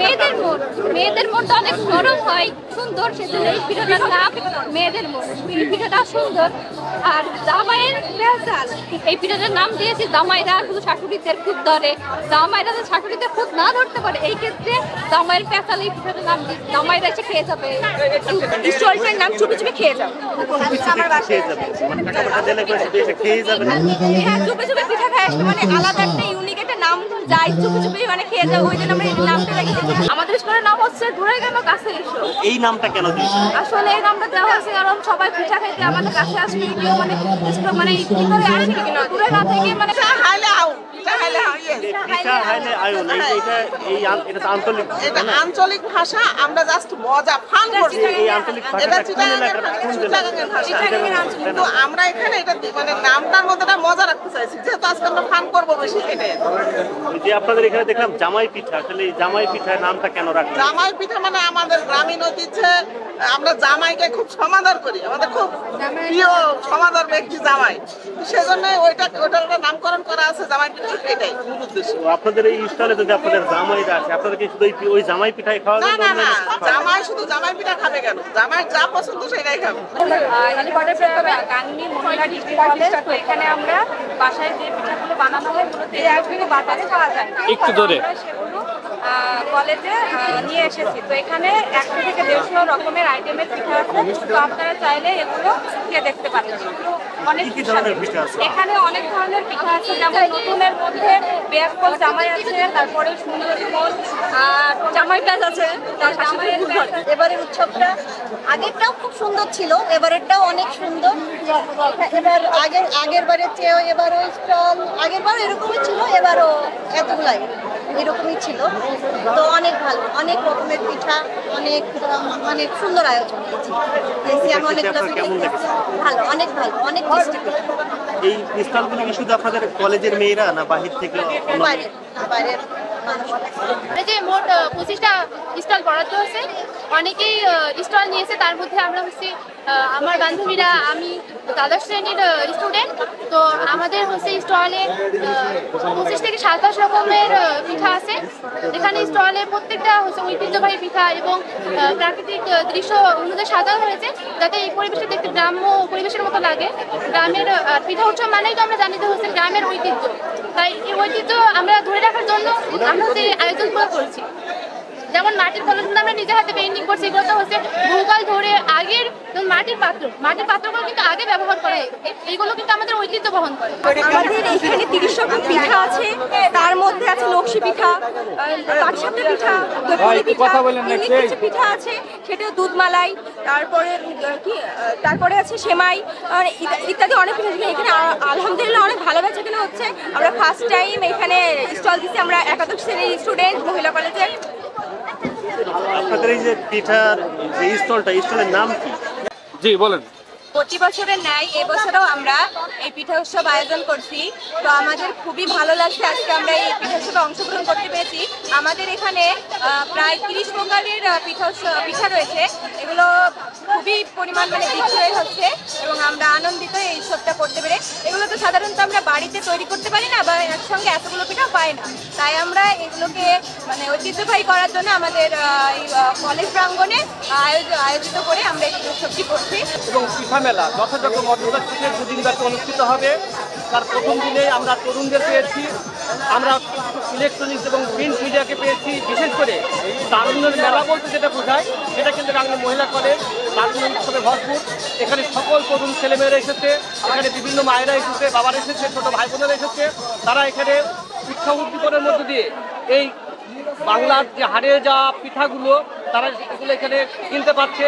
মেয়েদের মন, মেয়েদের মনটা অনেক নরম হয়, সুন্দর, সেজন্য এই পিঠাটার নাম মেয়েদের মন। এই পিঠাটা সুন্দর। আর জামাইয়ের পেঁচাল, এই পিঠাটার নাম দিয়েছি জামাইরা শুধু শাশুড়িদের খুদ ধরে, জামাইরা যদি শাশুড়িদের খুদ না ধরতে পারে এই ক্ষেত্রে জামাইয়ের পেঁচাল এই পিঠাটার নাম দিয়েছি। জামাইরা এসে খেয়ে যাবে, স্টলটার নাম চুপি চুপি খেয়ে যাও। আমার বাসায় হ্যাঁ চুপি চুপি পিঠা খায়, মানে আলাদা একটা ইউনিক একটা নাম যায়, চুপি চুপি মানে খেয়ে যাও, ওই জন্য আমরা এই নামটা রেখেছি। আমাদের স্কুলের নাম হচ্ছে ঘুরে গেল কাছে এসো। এই নামটা কেন দিয়েছেন? আসলে এই নামটা দেওয়া হয়েছে কারণ সবাই পিঠা খাইতে আমাদের কাছে আসবে, কেউ মানে মানে কি করে আসে কিনা দূরে না থেকে মানে আঞ্চলিক ভাষা আমরা জাস্ট মজা ফান করছি। এটা চিটাগাঙের ভাষা, কিন্তু আমরা এখানে এটা মানে নামটার মধ্যে মজা রাখতে চাইছি, যেহেতু আজকে আমরা ফান করবো বেশি। এটাই যে আপনাদের এখানে দেখলাম জামাই পিঠা, আসলে এই জামাই পিঠার নামটা কেন রাখলেন? জামাই পিঠা মানে আমাদের গ্রামীণ ঐতিহ্যে আমরা জামাইকে খুব সমাদর করি, আমাদের খুব প্রিয় সমাদর ব্যক্তি জামাই, সেজন্য ওইটার নামকরণ করা আছে জামাই পিঠা। এটাই মূল উদ্দেশ্য। আপনাদের এই স্টলে যদি আপনাদের জামাইরা আছে, আপনাদের কি শুধু ওই জামাই পিঠাই খাওয়া না যাবে? না না, জামাই শুধু জামাই পিঠা খাবে কেন? জামাই যা পছন্দ সেটাই খাবে। গাংনী মহিলা ডিগ্রি কলেজ, তো এখানে আমরা বাসায় যে পিঠাগুলো বানানো হয় এগুলো বাজারে পাওয়া যায় না, একটু ধরে সেগুলো কলেজে নিয়ে এসেছি। তো এখানে 100 থেকে 150 রকমের আইটেমের পিঠা আছে, তো আপনারা চাইলে এগুলো খেয়ে দেখতে পারেন। অনেক এখানে অনেক ধরনের পিঠা আছে, যেমন নতুনের মধ্যে বেয়াকল জামাই আছে, তারপরে সুন্দরী মন আর জামাই প্যাঁচ আছে, তার জামাইয়ের প্যাঁচ। এবারের উৎসবটা আগেরটাও খুব সুন্দর ছিল, এবারেরটাও অনেক সুন্দর। এবার আগের বারের চেয়েও এবারও স্টল আগের বার এরকমই ছিল, এবারও এতগুলাই এরকমই ছিল। তো অনেক ভালো, অনেক রকমের পিঠা, অনেক সুন্দর আয়োজন হয়েছে। আমি অনেকগুলো ভালো, অনেক ভালো, অনেক টেস্টি। এই স্টলগুলো কি শুধু আপনাদের কলেজের মেয়েরা না বাহির থেকে? বাইরের যে মোট 25টা স্টল বরাদ্দ হয়েছে, অনেকেই স্টল নিয়েছে। তার মধ্যে আমরা হচ্ছে আমার বান্ধবীরা, আমি দ্বাদশ শ্রেণীর স্টুডেন্ট, তো আমাদের হচ্ছে স্টলে 25 থেকে 27 রকমের পিঠা আছে। এখানে স্টলে প্রত্যেকটা হচ্ছে ঐতিহ্যবাহী পিঠা এবং প্রাকৃতিক দৃশ্য অনুযায়ী সাজানো হয়েছে, যাতে এই পরিবেশটা দেখতে গ্রাম্য পরিবেশের মতো লাগে। গ্রামের পিঠা উৎসব মানেই তো আমরা জানি যে হচ্ছে গ্রামের ঐতিহ্য, তাই এই ঐতিহ্য আমরা ধরে রাখার জন্য আমরা হচ্ছে আয়োজনগুলো করছি। যেমন মাটির কলসগুলো আমরা নিজে হাতে পেইন্টিং করছি, এগুলো তো হচ্ছে বহুকাল ধরে আগের মাটির পাত্রগুলো কিন্তু আগে ব্যবহার করা হয়, এইগুলো কিন্তু আমাদের ঐতিহ্য বহন করে। আমাদের এখানে 30 রকম পিঠা আছে, তার মধ্যে আছে নকশি পিঠা, পাটসাপটা পিঠা, কিছু পিঠা আছে, সেটাও দুধ মালাই, তারপরে আছে সেমাই ইত্যাদি অনেক পিঠা। এখানে আলহামদুলিল্লাহ অনেক ভালো বেচাকেনা হচ্ছে। আমরা ফার্স্ট টাইম এখানে স্টল দিচ্ছি, আমরা একাদশ শ্রেণীর স্টুডেন্ট মহিলা কলেজে। আপনাদের এই যে পিঠার যে স্টলের নাম কি? জি বলেন। প্রতি বছরের ন্যায় এবছরও আমরা এই পিঠা উৎসব আয়োজন করছি। তো আমাদের খুবই ভালো লাগছে আজকে আমরা এই পিঠা উৎসবে অংশগ্রহণ করতে পেরেছি। আমাদের এখানে প্রায় 30 প্রকারের পিঠা রয়েছে, এগুলো খুবই পরিমাণ মানে বিক্রয় হচ্ছে এবং আমরা আনন্দিত এই উৎসবটা করতে পেরে। এগুলো তো সাধারণত আমরা বাড়িতে তৈরি করতে পারি না বা একসঙ্গে এতগুলো পিঠা পাই না, তাই আমরা এগুলোকে মানে ঐতিহ্যবাহী করার জন্য আমাদের এই কলেজ প্রাঙ্গণে আয়োজিত করে আমরা এই উৎসবটি করছি। এবং পিঠা মেলা যথাযোগ্য মর্যাদার সাথে দুদিন ব্যাপী অনুষ্ঠিত হবে। তার প্রথম দিনে আমরা তরুণদের পেয়েছি, আমরা ইলেকট্রনিক্স এবং প্রিন্ট মিডিয়াকে পেয়েছি। বিশেষ করে তারুণ্যের মেলা বলতে যেটা বোঝায় সেটা কিন্তু গাংনী মহিলা কলেজ তারুণ্য উৎসবে ভরপুর। এখানে সকল তরুণ ছেলেমেয়েরা এসেছে, এখানে বিভিন্ন মায়েরা এসেছে, বাবারা এসেছে, ছোটো ভাই বোনেরা এসেছে। তারা এখানে পিঠা উদ্দীপনের মধ্য দিয়ে এই বাংলার যে হারিয়ে যাওয়া পিঠাগুলো তারা এগুলো এখানে কিনতে পারছে।